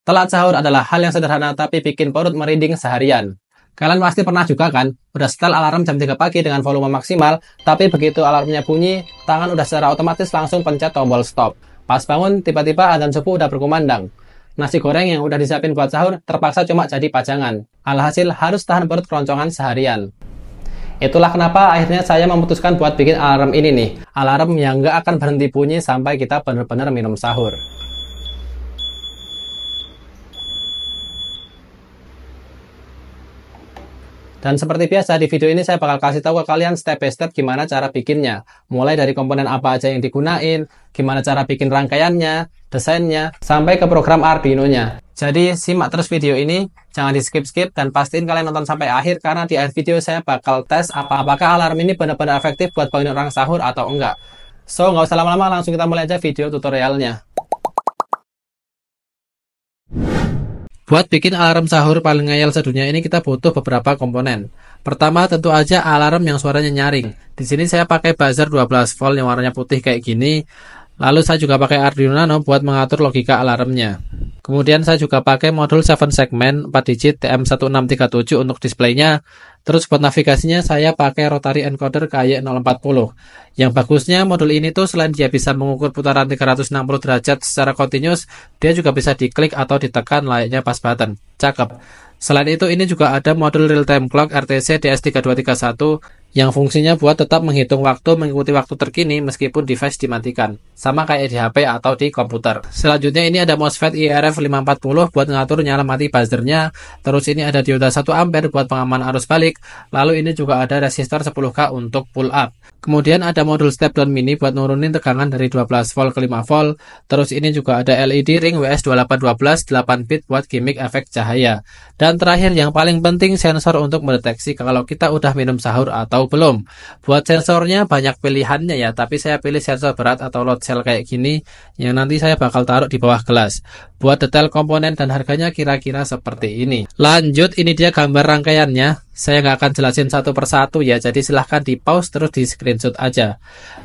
Telat sahur adalah hal yang sederhana tapi bikin perut merinding seharian. Kalian pasti pernah juga kan, udah setel alarm jam 3 pagi dengan volume maksimal, tapi begitu alarmnya bunyi, tangan udah secara otomatis langsung pencet tombol stop. Pas bangun, tiba-tiba adzan subuh udah berkumandang. Nasi goreng yang udah disiapin buat sahur terpaksa cuma jadi pajangan. Alhasil harus tahan perut keroncongan seharian. Itulah kenapa akhirnya saya memutuskan buat bikin alarm ini nih. Alarm yang nggak akan berhenti bunyi sampai kita bener-bener minum sahur. Dan seperti biasa, di video ini saya bakal kasih tahu ke kalian step by step gimana cara bikinnya. Mulai dari komponen apa aja yang digunain, gimana cara bikin rangkaiannya, desainnya, sampai ke program Arduino-nya. Jadi simak terus video ini, jangan di skip-skip, dan pastiin kalian nonton sampai akhir, karena di akhir video saya bakal tes apakah alarm ini benar-benar efektif buat bangunin orang sahur atau enggak. So, nggak usah lama-lama, langsung kita mulai aja video tutorialnya. Buat bikin alarm sahur paling ngeyel sedunia ini kita butuh beberapa komponen. Pertama tentu aja alarm yang suaranya nyaring. Di sini saya pakai buzzer 12 volt yang warnanya putih kayak gini. Lalu saya juga pakai Arduino Nano buat mengatur logika alarmnya. Kemudian saya juga pakai modul 7 segmen 4 digit TM1637 untuk displaynya. Terus buat navigasinya saya pakai rotary encoder KY040. Yang bagusnya modul ini tuh selain dia bisa mengukur putaran 360 derajat secara continuous, dia juga bisa diklik atau ditekan layaknya push button. Cakep. Selain itu ini juga ada modul real time clock RTC DS3231 yang fungsinya buat tetap menghitung waktu mengikuti waktu terkini meskipun device dimatikan. Sama kayak di HP atau di komputer. Selanjutnya ini ada MOSFET IRF540 buat ngatur nyala mati buzzernya. Terus ini ada dioda 1 ampere buat pengaman arus balik. Lalu ini juga ada resistor 10K untuk pull up. Kemudian ada modul step down mini buat nurunin tegangan dari 12 volt ke 5 volt. Terus ini juga ada LED ring WS2812 8 bit buat gimmick efek cahaya. Dan terakhir yang paling penting sensor untuk mendeteksi kalau kita udah minum sahur atau belum. Buat sensornya banyak pilihannya ya, tapi saya pilih sensor berat atau load cell kayak gini yang nanti saya bakal taruh di bawah gelas. Buat detail komponen dan harganya kira-kira seperti ini. Lanjut, ini dia gambar rangkaiannya. Saya nggak akan jelasin satu persatu ya, jadi silahkan di pause terus di screenshot aja.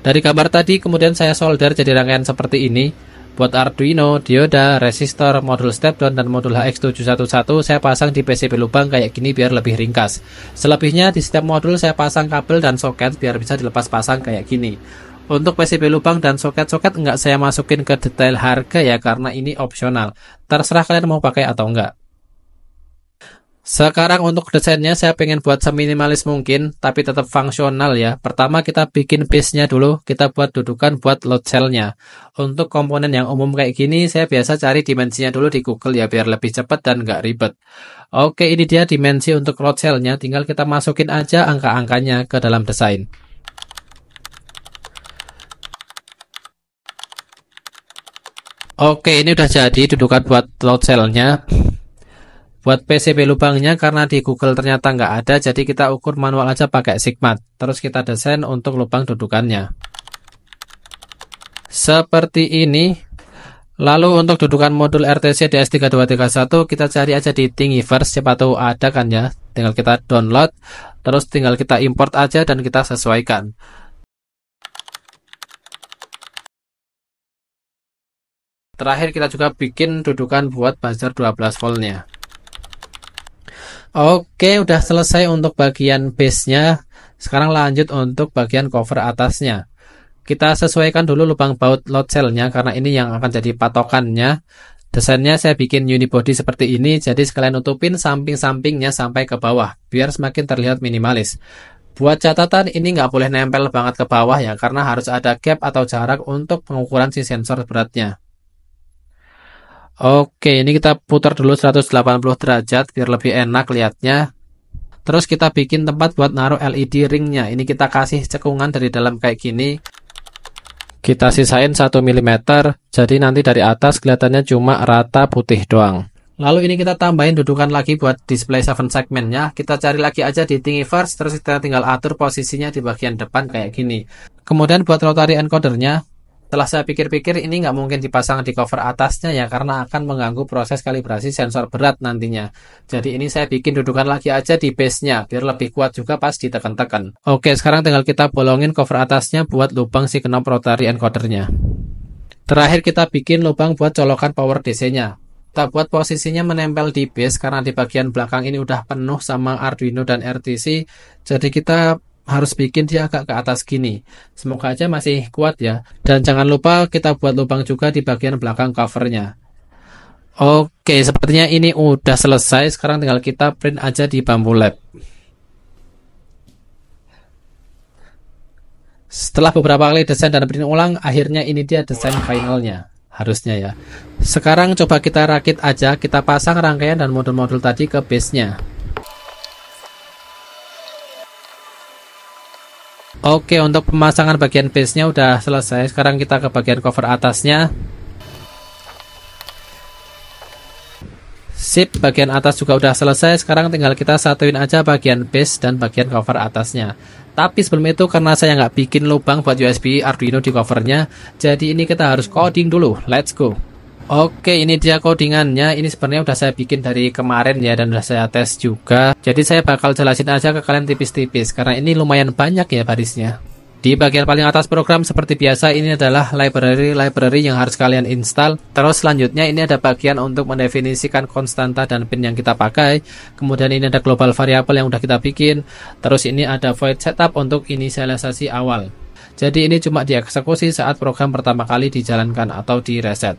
Dari gambar tadi kemudian saya solder jadi rangkaian seperti ini. Buat Arduino, dioda, resistor, modul step down, dan modul HX711 saya pasang di PCB lubang kayak gini biar lebih ringkas. Selebihnya di setiap modul saya pasang kabel dan soket biar bisa dilepas pasang kayak gini. Untuk PCB lubang dan soket-soket nggak saya masukin ke detail harga ya, karena ini opsional. Terserah kalian mau pakai atau enggak. Sekarang untuk desainnya saya pengen buat seminimalis mungkin, tapi tetap fungsional ya. Pertama kita bikin base-nya dulu, kita buat dudukan buat load cell-nya. Untuk komponen yang umum kayak gini, saya biasa cari dimensinya dulu di Google ya, biar lebih cepat dan nggak ribet. Oke, ini dia dimensi untuk load cell-nya, tinggal kita masukin aja angka-angkanya ke dalam desain. Oke, ini udah jadi dudukan buat load cell-nya. Buat PCB lubangnya karena di Google ternyata nggak ada, jadi kita ukur manual aja pakai Sigmat. Terus kita desain untuk lubang dudukannya. Seperti ini. Lalu untuk dudukan modul RTC DS3231 kita cari aja di Thingiverse, siapa tahu ada kan ya. Tinggal kita download, terus tinggal kita import aja dan kita sesuaikan. Terakhir kita juga bikin dudukan buat buzzer 12 voltnya. Oke, udah selesai untuk bagian base-nya. Sekarang lanjut untuk bagian cover atasnya. Kita sesuaikan dulu lubang baut load cell-nya karena ini yang akan jadi patokannya. Desainnya saya bikin unibody seperti ini, jadi sekalian nutupin samping-sampingnya sampai ke bawah, biar semakin terlihat minimalis. Buat catatan, ini nggak boleh nempel banget ke bawah ya, karena harus ada gap atau jarak untuk pengukuran si sensor beratnya. Oke, ini kita putar dulu 180 derajat biar lebih enak lihatnya. Terus kita bikin tempat buat naruh LED ringnya. Ini kita kasih cekungan dari dalam kayak gini. Kita sisain 1 mm, jadi nanti dari atas kelihatannya cuma rata putih doang. Lalu ini kita tambahin dudukan lagi buat display 7 segmennya. Kita cari lagi aja di Thingiverse, terus kita tinggal atur posisinya di bagian depan kayak gini. Kemudian buat rotary encodernya, setelah saya pikir-pikir ini nggak mungkin dipasang di cover atasnya ya, karena akan mengganggu proses kalibrasi sensor berat nantinya. Jadi ini saya bikin dudukan lagi aja di base-nya, biar lebih kuat juga pas ditekan-tekan. Oke, sekarang tinggal kita bolongin cover atasnya buat lubang si knob rotary encodernya. Terakhir kita bikin lubang buat colokan power DC-nya. Kita buat posisinya menempel di base karena di bagian belakang ini udah penuh sama Arduino dan RTC. Jadi kita harus bikin dia agak ke atas gini. Semoga aja masih kuat ya. Dan jangan lupa kita buat lubang juga di bagian belakang covernya. Oke, sepertinya ini udah selesai. Sekarang tinggal kita print aja di Bambu Lab. Setelah beberapa kali desain dan print ulang, akhirnya ini dia desain finalnya. Harusnya ya. Sekarang coba kita rakit aja, kita pasang rangkaian dan modul-modul tadi ke base-nya. Oke, untuk pemasangan bagian base-nya udah selesai. Sekarang kita ke bagian cover atasnya. Sip, bagian atas juga udah selesai. Sekarang tinggal kita satuin aja bagian base dan bagian cover atasnya. Tapi sebelum itu, karena saya nggak bikin lubang buat USB Arduino di covernya, jadi ini kita harus coding dulu. Let's go. Oke, ini dia codingannya. Ini sebenarnya udah saya bikin dari kemarin ya, dan udah saya tes juga. Jadi saya bakal jelasin aja ke kalian tipis-tipis, karena ini lumayan banyak ya barisnya. Di bagian paling atas program seperti biasa, ini adalah library yang harus kalian install. Terus selanjutnya ini ada bagian untuk mendefinisikan konstanta dan pin yang kita pakai. Kemudian ini ada global variable yang udah kita bikin. Terus ini ada void setup untuk inisialisasi awal. Jadi ini cuma dieksekusi saat program pertama kali dijalankan atau di reset.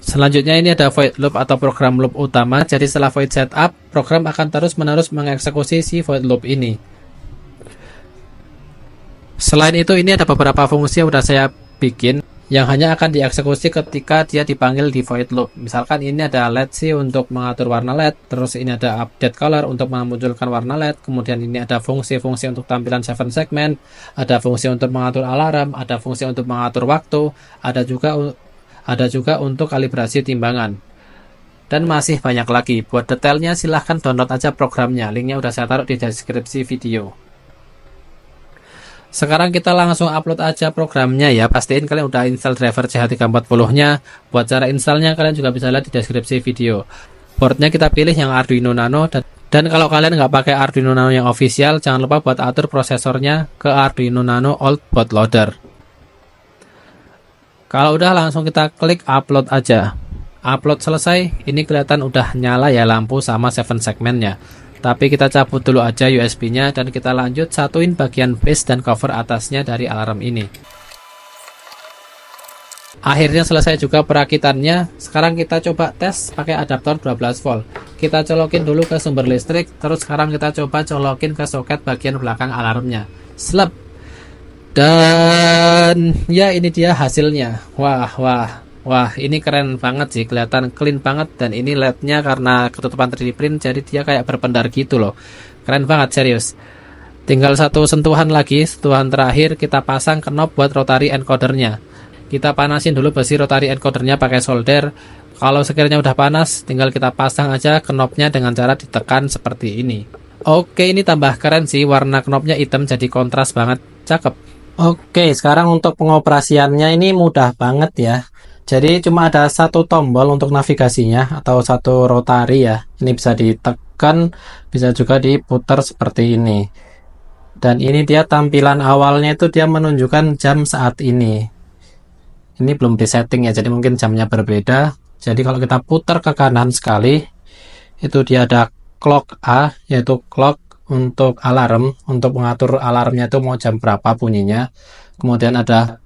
Selanjutnya ini ada void loop atau program loop utama. Jadi setelah void setup, program akan terus-menerus mengeksekusi si void loop ini. Selain itu, ini ada beberapa fungsi yang udah saya bikin yang hanya akan dieksekusi ketika dia dipanggil di void loop. Misalkan ini ada LED C untuk mengatur warna LED, terus ini ada update color untuk memunculkan warna LED, kemudian ini ada fungsi-fungsi untuk tampilan 7 segmen, ada fungsi untuk mengatur alarm, ada fungsi untuk mengatur waktu, ada juga untuk kalibrasi timbangan. Dan masih banyak lagi. Buat detailnya silahkan download aja programnya, linknya udah saya taruh di deskripsi video. Sekarang kita langsung upload aja programnya ya. Pastiin kalian udah install driver CH340-nya. Buat cara installnya kalian juga bisa lihat di deskripsi video. Boardnya kita pilih yang Arduino Nano. Dan kalau kalian nggak pakai Arduino Nano yang official, jangan lupa buat atur prosesornya ke Arduino Nano Old Bootloader. Kalau udah, langsung kita klik upload aja. Upload selesai, ini kelihatan udah nyala ya lampu sama 7 segmennya. Tapi kita cabut dulu aja USB-nya dan kita lanjut satuin bagian base dan cover atasnya dari alarm ini. Akhirnya selesai juga perakitannya. Sekarang kita coba tes pakai adaptor 12 volt. Kita colokin dulu ke sumber listrik, terus sekarang kita coba colokin ke soket bagian belakang alarmnya. Slep. Dan ya ini dia hasilnya. Wah, ini keren banget sih, kelihatan clean banget. Dan ini LED-nya karena ketutupan 3D print, jadi dia kayak berpendar gitu loh. Keren banget, serius. Tinggal satu sentuhan lagi, sentuhan terakhir, kita pasang knob buat rotary encodernya. Kita panasin dulu besi rotary encodernya pakai solder. Kalau sekiranya udah panas, tinggal kita pasang aja knobnya dengan cara ditekan seperti ini. Oke, ini tambah keren sih, warna knobnya hitam jadi kontras banget, cakep. Oke, sekarang untuk pengoperasiannya ini mudah banget ya. Jadi cuma ada satu tombol untuk navigasinya atau satu rotary ya. Ini bisa ditekan, bisa juga diputar seperti ini. Dan ini dia tampilan awalnya itu dia menunjukkan jam saat ini. Ini belum disetting ya, jadi mungkin jamnya berbeda. Jadi kalau kita putar ke kanan sekali, itu dia ada clock A, yaitu clock untuk alarm, untuk mengatur alarmnya itu mau jam berapa bunyinya. Kemudian ada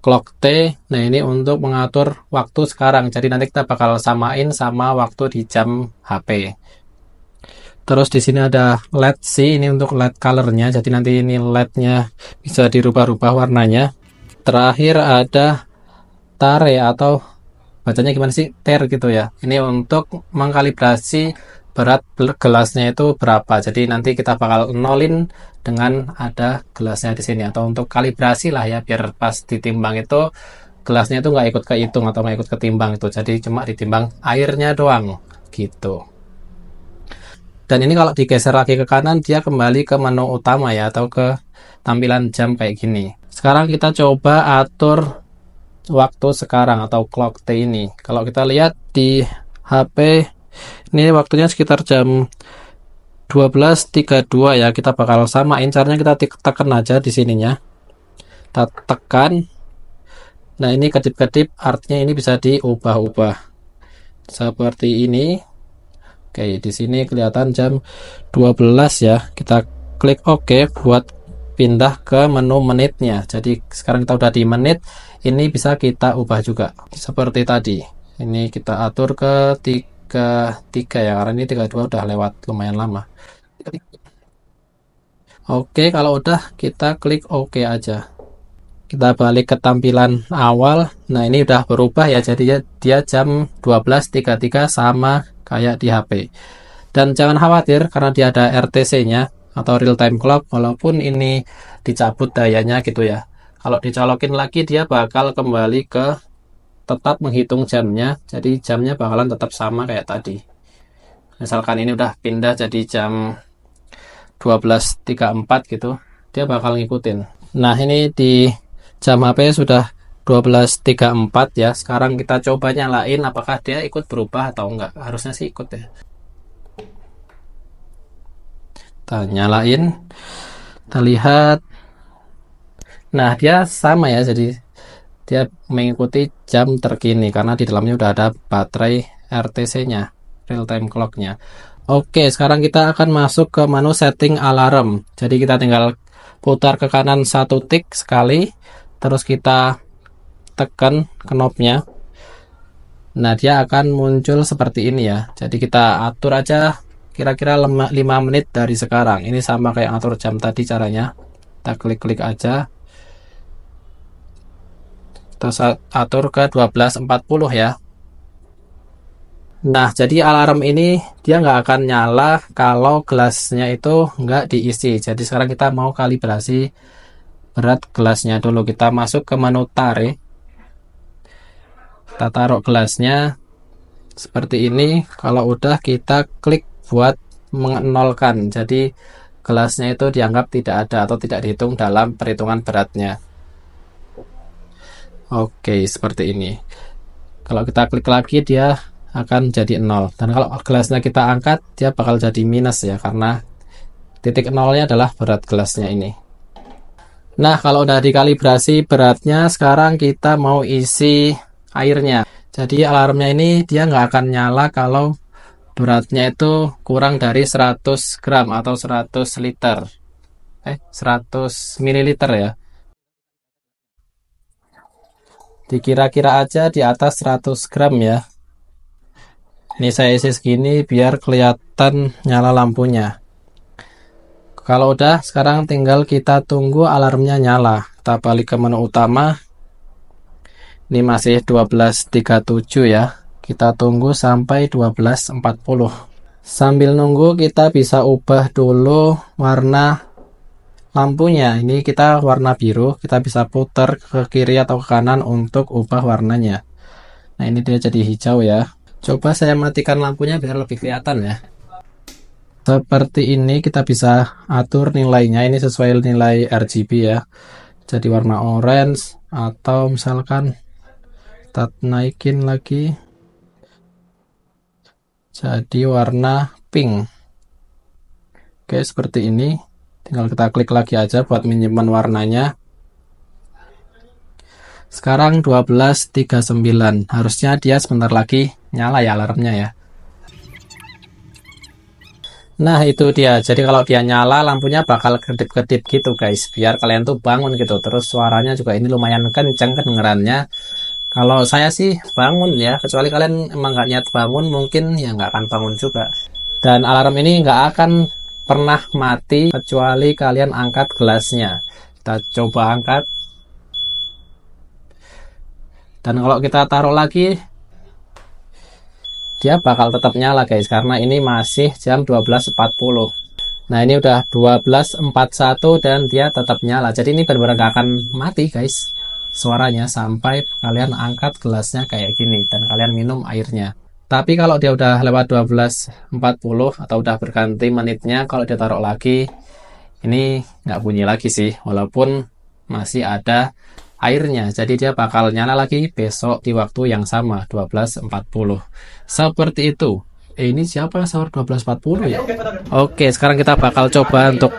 clock T, nah ini untuk mengatur waktu sekarang. Jadi nanti kita bakal samain sama waktu di jam HP. Terus di sini ada LED C, ini untuk LED colornya. Jadi nanti ini LED-nya bisa dirubah-rubah warnanya. Terakhir ada tare atau bacanya gimana sih? Ter gitu ya. Ini untuk mengkalibrasi berat gelasnya itu berapa. Jadi nanti kita bakal nolin dengan ada gelasnya di sini, atau untuk kalibrasi lah ya, biar pas ditimbang itu gelasnya itu nggak ikut kehitung atau nggak ikut ketimbang itu, jadi cuma ditimbang airnya doang gitu. Dan ini kalau digeser lagi ke kanan, dia kembali ke menu utama ya, atau ke tampilan jam kayak gini. Sekarang kita coba atur waktu sekarang atau clock T ini. Kalau kita lihat di HP ini waktunya sekitar jam 12.32 ya. Kita bakal samain, caranya kita tekan aja di sininya. Kita tekan. Nah, ini kedip-kedip artinya ini bisa diubah-ubah. seperti ini. Oke, di sini kelihatan jam 12 ya. Kita klik OK buat pindah ke menu menitnya. Jadi sekarang kita udah di menit, ini bisa kita ubah juga seperti tadi. Ini kita atur ke 33 ya, karena ini 32 udah lewat lumayan lama. Oke, kalau udah kita klik OK aja. Kita balik ke tampilan awal. Nah, ini udah berubah ya, jadi dia jam 12.33 sama kayak di HP. Dan jangan khawatir karena dia ada RTC-nya atau real time clock, walaupun ini dicabut dayanya gitu ya. Kalau dicolokin lagi dia bakal kembali ke tetap menghitung jamnya, jadi jamnya bakalan tetap sama kayak tadi. Misalkan ini udah pindah jadi jam 12.34 gitu, dia bakal ngikutin. Nah, ini di jam HP sudah 12.34 ya. Sekarang kita coba nyalain apakah dia ikut berubah atau enggak. Harusnya sih ikut ya. Kita nyalain, kita lihat. Nah, dia sama ya, jadi dia mengikuti jam terkini karena di dalamnya udah ada baterai RTC-nya, real time clock-nya. Oke, sekarang kita akan masuk ke menu setting alarm. Jadi kita tinggal putar ke kanan satu tik sekali, terus kita tekan knopnya. Nah, dia akan muncul seperti ini ya. Jadi kita atur aja kira-kira 5 menit dari sekarang. Ini sama kayak atur jam tadi caranya. Kita klik-klik aja. Kita atur ke 12.40 ya. Nah, jadi alarm ini dia nggak akan nyala kalau gelasnya itu nggak diisi. Jadi sekarang kita mau kalibrasi berat gelasnya dulu. Kita masuk ke menu tarik. Kita taruh gelasnya seperti ini. Kalau udah kita klik buat menolkan. Jadi gelasnya itu dianggap tidak ada atau tidak dihitung dalam perhitungan beratnya. Oke, seperti ini. Kalau kita klik lagi dia akan jadi 0. Dan kalau gelasnya kita angkat dia bakal jadi minus ya, karena titik nolnya adalah berat gelasnya ini. Nah, kalau udah dikalibrasi beratnya, sekarang kita mau isi airnya. Jadi alarmnya ini dia nggak akan nyala kalau beratnya itu kurang dari 100 gram atau 100 liter. 100 mililiter ya. Dikira-kira aja di atas 100 gram ya. Ini saya isi segini biar kelihatan nyala lampunya. Kalau udah, sekarang tinggal kita tunggu alarmnya nyala. Kita balik ke menu utama. Ini masih 12.37 ya. Kita tunggu sampai 12.40. Sambil nunggu kita bisa ubah dulu warna lampunya. Ini kita warna biru. Kita bisa putar ke kiri atau ke kanan untuk ubah warnanya. Nah, ini dia jadi hijau ya. Coba saya matikan lampunya biar lebih kelihatan ya. Seperti ini kita bisa atur nilainya. Ini sesuai nilai RGB ya. Jadi warna orange atau misalkan kita naikin lagi jadi warna pink. Oke, seperti ini. Tinggal kita klik lagi aja buat menyimpan warnanya. Sekarang 12.39. Harusnya dia sebentar lagi nyala ya alarmnya ya. Nah, itu dia. Jadi kalau dia nyala lampunya bakal kedip-kedip gitu guys, biar kalian tuh bangun gitu. Terus suaranya juga ini lumayan kenceng kedengerannya. Kalau saya sih bangun ya, kecuali kalian emang nggak niat bangun, mungkin ya nggak akan bangun juga. Dan alarm ini nggak akan pernah mati kecuali kalian angkat gelasnya. Kita coba angkat. Dan kalau kita taruh lagi, dia bakal tetap nyala guys, karena ini masih jam 12.40. Nah, ini udah 12.41 dan dia tetap nyala. Jadi ini benar-benar gak akan mati guys suaranya sampai kalian angkat gelasnya kayak gini dan kalian minum airnya. Tapi kalau dia udah lewat 12.40 atau udah berganti menitnya, kalau dia taruh lagi, ini nggak bunyi lagi sih, walaupun masih ada airnya. Jadi dia bakal nyala lagi besok di waktu yang sama, 12.40. Seperti itu. Ini siapa sahur 12.40 ya? Oke, sekarang kita bakal coba untuk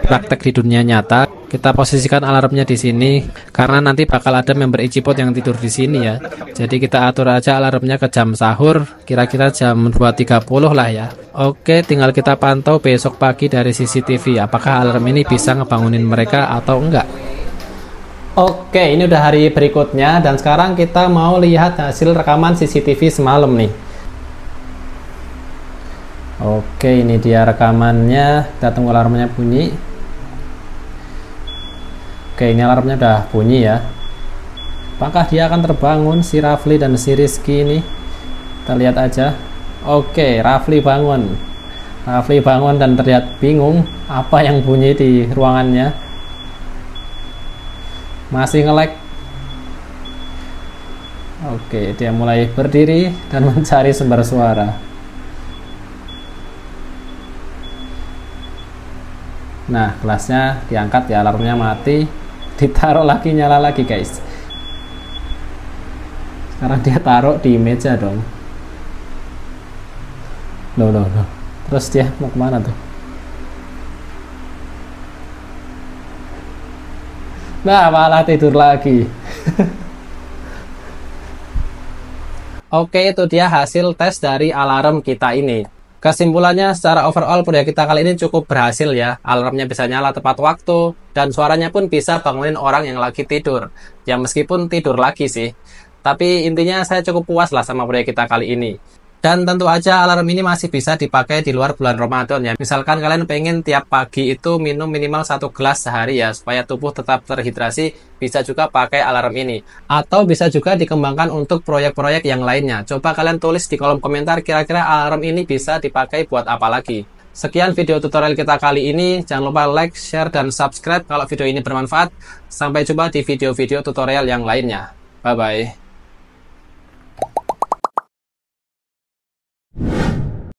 praktek di dunia nyata. Kita posisikan alarmnya di sini karena nanti bakal ada member Icipot yang tidur di sini ya. Jadi kita atur aja alarmnya ke jam sahur, kira-kira jam 2.30 lah ya. Oke, tinggal kita pantau besok pagi dari CCTV apakah alarm ini bisa ngebangunin mereka atau enggak. Oke, ini udah hari berikutnya dan sekarang kita mau lihat hasil rekaman CCTV semalam nih. Oke, ini dia rekamannya. Kita tunggu alarmnya bunyi. Oke, ini alarmnya udah bunyi ya. Apakah dia akan terbangun si Rafli dan si Rizky ini? Kita lihat aja. Oke, Rafli bangun. Rafli bangun dan terlihat bingung apa yang bunyi di ruangannya. Masih nge-lag. Oke, dia mulai berdiri dan mencari sumber suara. Nah, gelasnya diangkat ya, alarmnya mati. Ditaruh lagi, nyala lagi guys. Sekarang dia taruh di meja dong. Loh. Terus dia mau kemana tuh? Nah, malah tidur lagi. Oke, itu dia hasil tes dari alarm kita ini. Kesimpulannya, secara overall proyek kita kali ini cukup berhasil ya. Alarmnya bisa nyala tepat waktu, dan suaranya pun bisa bangunin orang yang lagi tidur. Ya meskipun tidur lagi sih. Tapi intinya saya cukup puas lah sama proyek kita kali ini. Dan tentu aja alarm ini masih bisa dipakai di luar bulan Ramadan ya. Misalkan kalian pengen tiap pagi itu minum minimal 1 gelas sehari ya, supaya tubuh tetap terhidrasi, bisa juga pakai alarm ini. Atau bisa juga dikembangkan untuk proyek-proyek yang lainnya. Coba kalian tulis di kolom komentar kira-kira alarm ini bisa dipakai buat apa lagi. Sekian video tutorial kita kali ini. Jangan lupa like, share, dan subscribe kalau video ini bermanfaat. Sampai jumpa di video-video tutorial yang lainnya. Bye-bye.